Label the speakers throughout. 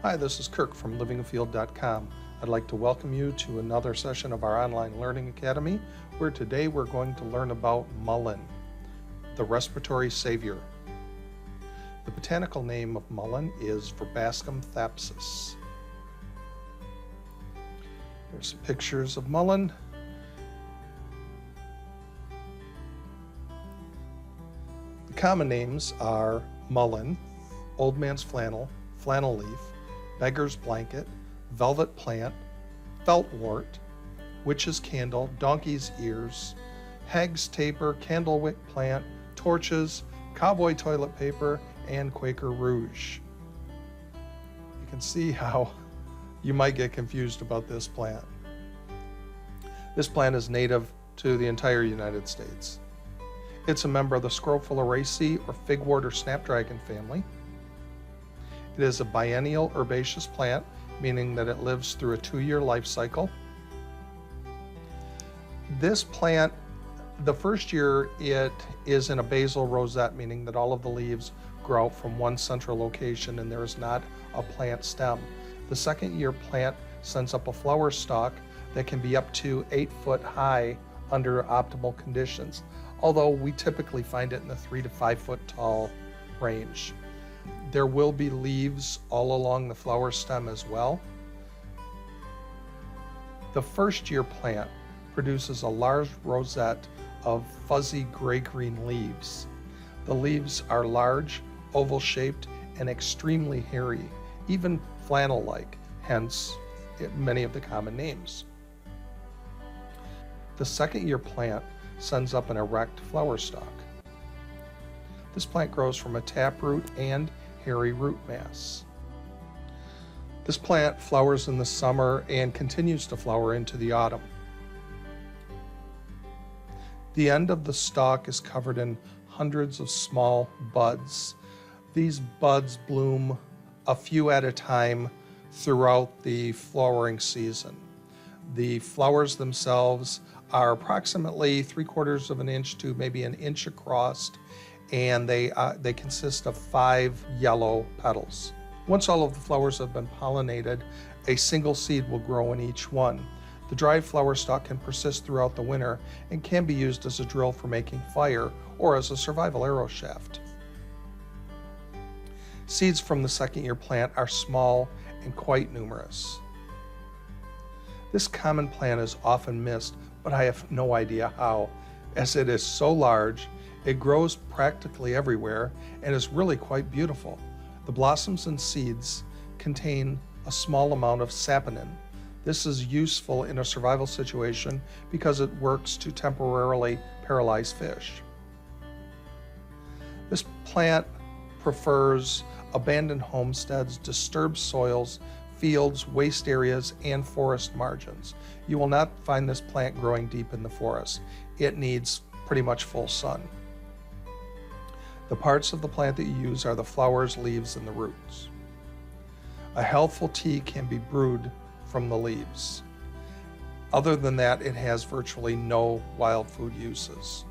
Speaker 1: Hi, this is Kirk from livingafield.com. I'd like to welcome you to another session of our online learning academy, where today we're going to learn about mullein, the respiratory savior. The botanical name of mullein is Verbascum thapsus. There's some pictures of mullein. The common names are mullein, old man's flannel, flannel leaf, beggar's blanket, velvet plant, feltwort, witch's candle, donkey's ears, hag's taper, candlewick plant, torches, cowboy toilet paper, and Quaker rouge. You can see how you might get confused about this plant. This plant is native to the entire United States. It's a member of the Scrophulariaceae or figwort or snapdragon family. It is a biennial herbaceous plant, meaning that it lives through a 2-year life cycle. This plant, the first year, it is in a basal rosette, meaning that all of the leaves grow out from one central location and there is not a plant stem. The second year plant sends up a flower stalk that can be up to 8 foot high under optimal conditions, although we typically find it in the 3 to 5 foot tall range. There will be leaves all along the flower stem as well. The first year plant produces a large rosette of fuzzy gray-green leaves. The leaves are large, oval-shaped, and extremely hairy, even flannel-like, hence many of the common names. The second year plant sends up an erect flower stalk. This plant grows from a taproot and hairy root mass. This plant flowers in the summer and continues to flower into the autumn. The end of the stalk is covered in hundreds of small buds. These buds bloom a few at a time throughout the flowering season. The flowers themselves are approximately 3/4 of an inch to maybe an inch across, and they consist of 5 yellow petals. Once all of the flowers have been pollinated, a single seed will grow in each one. The dried flower stalk can persist throughout the winter and can be used as a drill for making fire or as a survival arrow shaft. Seeds from the second year plant are small and quite numerous. This common plant is often missed, but I have no idea how, as it is so large. It grows practically everywhere and is really quite beautiful. The blossoms and seeds contain a small amount of saponin. This is useful in a survival situation because it works to temporarily paralyze fish. This plant prefers abandoned homesteads, disturbed soils, fields, waste areas, and forest margins. You will not find this plant growing deep in the forest. It needs pretty much full sun. The parts of the plant that you use are the flowers, leaves, and the roots. A healthful tea can be brewed from the leaves. Other than that, it has virtually no wild food uses.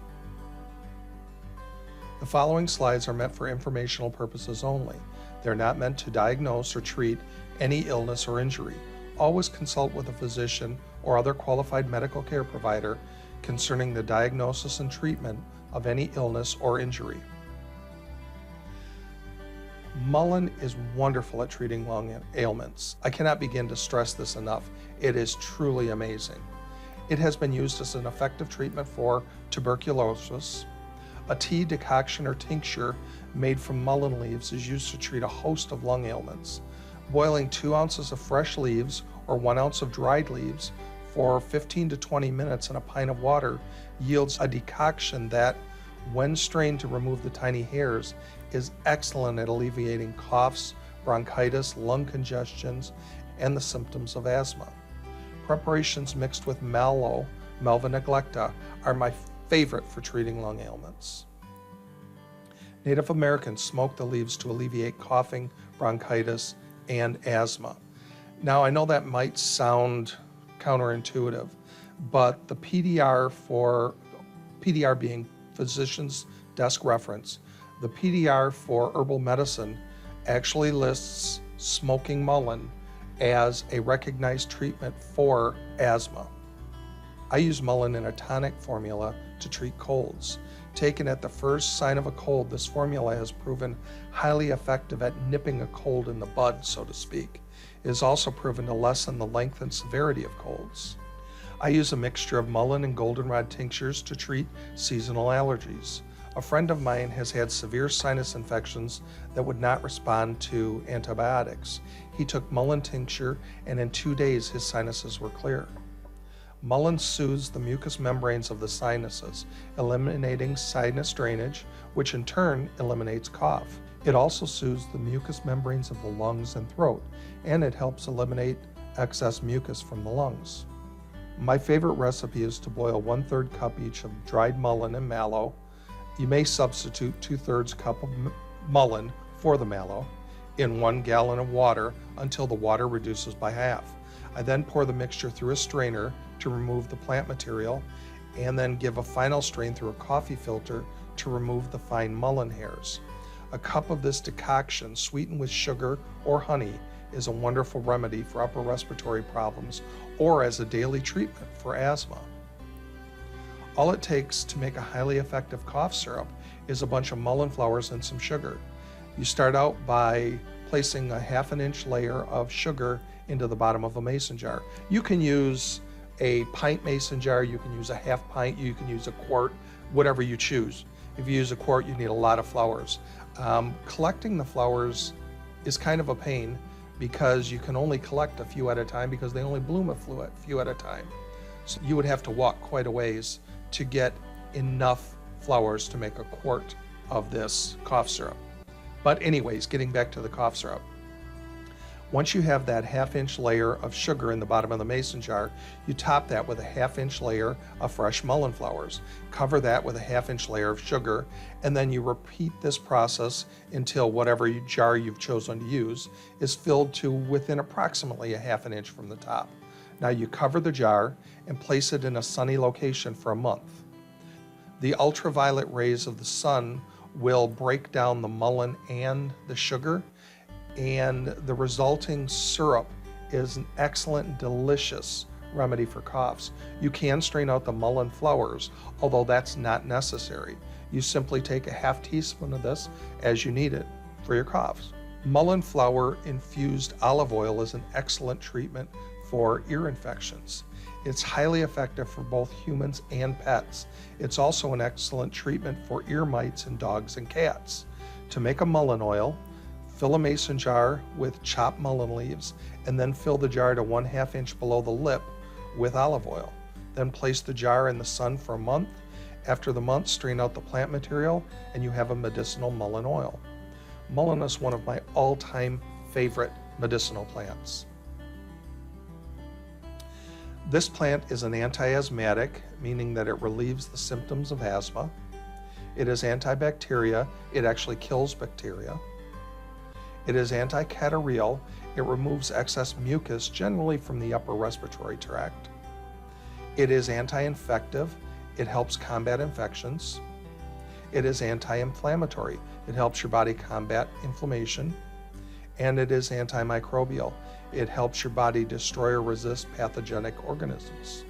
Speaker 1: The following slides are meant for informational purposes only. They're not meant to diagnose or treat any illness or injury. Always consult with a physician or other qualified medical care provider concerning the diagnosis and treatment of any illness or injury. Mullein is wonderful at treating lung ailments. I cannot begin to stress this enough. It is truly amazing. It has been used as an effective treatment for tuberculosis. A tea, decoction, or tincture made from mullein leaves is used to treat a host of lung ailments. Boiling 2 ounces of fresh leaves or 1 ounce of dried leaves for 15 to 20 minutes in a pint of water yields a decoction that, when strained to remove the tiny hairs, is excellent at alleviating coughs, bronchitis, lung congestions, and the symptoms of asthma. Preparations mixed with mallow, Malva neglecta, are my favorite for treating lung ailments. Native Americans smoked the leaves to alleviate coughing, bronchitis, and asthma. Now, I know that might sound counterintuitive, but the PDR being Physician's Desk Reference, the PDR for herbal medicine actually lists smoking mullein as a recognized treatment for asthma. I use mullein in a tonic formula to treat colds. Taken at the first sign of a cold, this formula has proven highly effective at nipping a cold in the bud, so to speak. It is also proven to lessen the length and severity of colds. I use a mixture of mullein and goldenrod tinctures to treat seasonal allergies. A friend of mine has had severe sinus infections that would not respond to antibiotics. He took mullein tincture, and in 2 days his sinuses were clear. Mullein soothes the mucous membranes of the sinuses, eliminating sinus drainage, which in turn eliminates cough. It also soothes the mucous membranes of the lungs and throat, and it helps eliminate excess mucus from the lungs. My favorite recipe is to boil 1/3 cup each of dried mullein and mallow. You may substitute 2/3 cup of mullein for the mallow in 1 gallon of water until the water reduces by half. I then pour the mixture through a strainer to remove the plant material, and then give a final strain through a coffee filter to remove the fine mullein hairs. A cup of this decoction, sweetened with sugar or honey, is a wonderful remedy for upper respiratory problems or as a daily treatment for asthma. All it takes to make a highly effective cough syrup is a bunch of mullein flowers and some sugar. You start out by placing a 1/2 inch layer of sugar into the bottom of a mason jar. You can use a pint mason jar, you can use a 1/2 pint, you can use a quart, whatever you choose. If you use a quart, you need a lot of flowers. Collecting the flowers is kind of a pain because you can only collect a few at a time because they only bloom a few at a time. So you would have to walk quite a ways to get enough flowers to make a quart of this cough syrup. But anyways, getting back to the cough syrup. Once you have that 1/2 inch layer of sugar in the bottom of the mason jar, you top that with a 1/2 inch layer of fresh mullein flowers. Cover that with a 1/2 inch layer of sugar, and then you repeat this process until whatever jar you've chosen to use is filled to within approximately a 1/2 inch from the top. Now you cover the jar and place it in a sunny location for a month. The ultraviolet rays of the sun will break down the mullein and the sugar, and the resulting syrup is an excellent, delicious remedy for coughs. You can strain out the mullein flowers, although that's not necessary. You simply take a 1/2 teaspoon of this as you need it for your coughs. Mullein flower infused olive oil is an excellent treatment for ear infections. It's highly effective for both humans and pets. It's also an excellent treatment for ear mites in dogs and cats. To make a mullein oil, fill a mason jar with chopped mullein leaves, and then fill the jar to 1/2 inch below the lip with olive oil. Then place the jar in the sun for a month. After the month, strain out the plant material, and you have a medicinal mullein oil. Mullein is one of my all-time favorite medicinal plants. This plant is an anti-asthmatic, meaning that it relieves the symptoms of asthma. It is antibacterial. It actually kills bacteria. It is anticatarrheal. It removes excess mucus, generally from the upper respiratory tract. It is anti-infective. It helps combat infections. It is anti-inflammatory. It helps your body combat inflammation. And it is antimicrobial. It helps your body destroy or resist pathogenic organisms.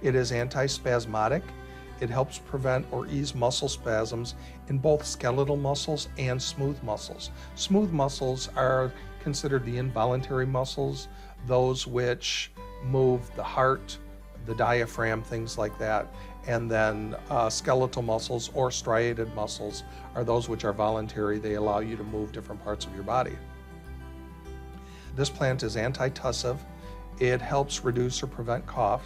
Speaker 1: It is antispasmodic. It helps prevent or ease muscle spasms in both skeletal muscles and smooth muscles. Smooth muscles are considered the involuntary muscles, those which move the heart, the diaphragm, things like that. And then skeletal muscles or striated muscles are those which are voluntary. They allow you to move different parts of your body. This plant is antitussive. It helps reduce or prevent cough.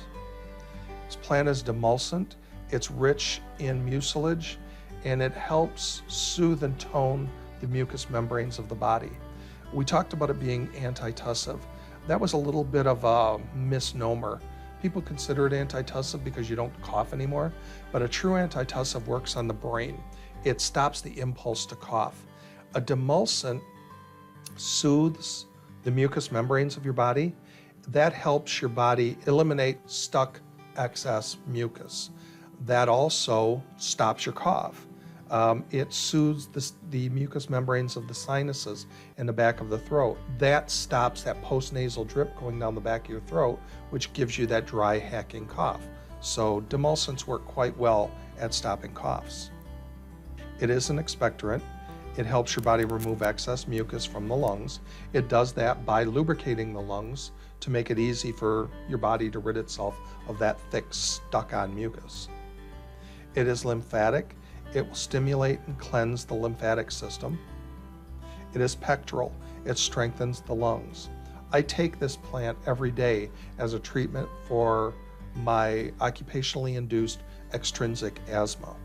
Speaker 1: This plant is demulcent. It's rich in mucilage, and it helps soothe and tone the mucous membranes of the body. We talked about it being antitussive. That was a little bit of a misnomer. People consider it antitussive because you don't cough anymore, but a true antitussive works on the brain. It stops the impulse to cough. A demulcent soothes the mucous membranes of your body. That helps your body eliminate stuck excess mucus. That also stops your cough. It soothes the mucous membranes of the sinuses in the back of the throat. That stops that postnasal drip going down the back of your throat, which gives you that dry, hacking cough. So demulcents work quite well at stopping coughs. It is an expectorant. It helps your body remove excess mucus from the lungs. It does that by lubricating the lungs to make it easy for your body to rid itself of that thick, stuck-on mucus. It is lymphatic. It will stimulate and cleanse the lymphatic system. It is pectoral. It strengthens the lungs. I take this plant every day as a treatment for my occupationally induced extrinsic asthma.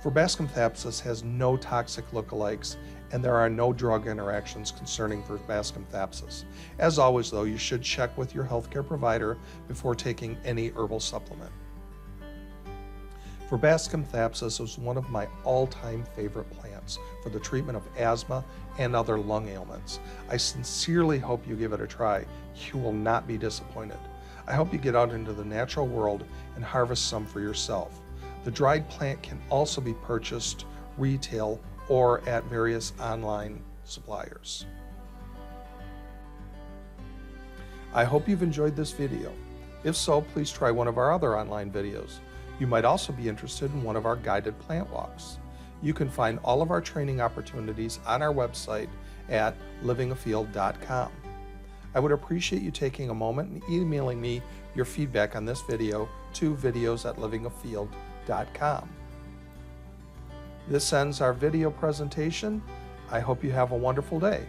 Speaker 1: Verbascum thapsus has no toxic lookalikes, and there are no drug interactions concerning Verbascum thapsus. As always, though, you should check with your healthcare provider before taking any herbal supplement. Verbascum thapsus is one of my all-time favorite plants for the treatment of asthma and other lung ailments. I sincerely hope you give it a try. You will not be disappointed. I hope you get out into the natural world and harvest some for yourself. The dried plant can also be purchased retail or at various online suppliers. I hope you've enjoyed this video. If so, please try one of our other online videos. You might also be interested in one of our guided plant walks. You can find all of our training opportunities on our website at livingafield.com. I would appreciate you taking a moment and emailing me your feedback on this video to videos@livingafield.com. This ends our video presentation. I hope you have a wonderful day.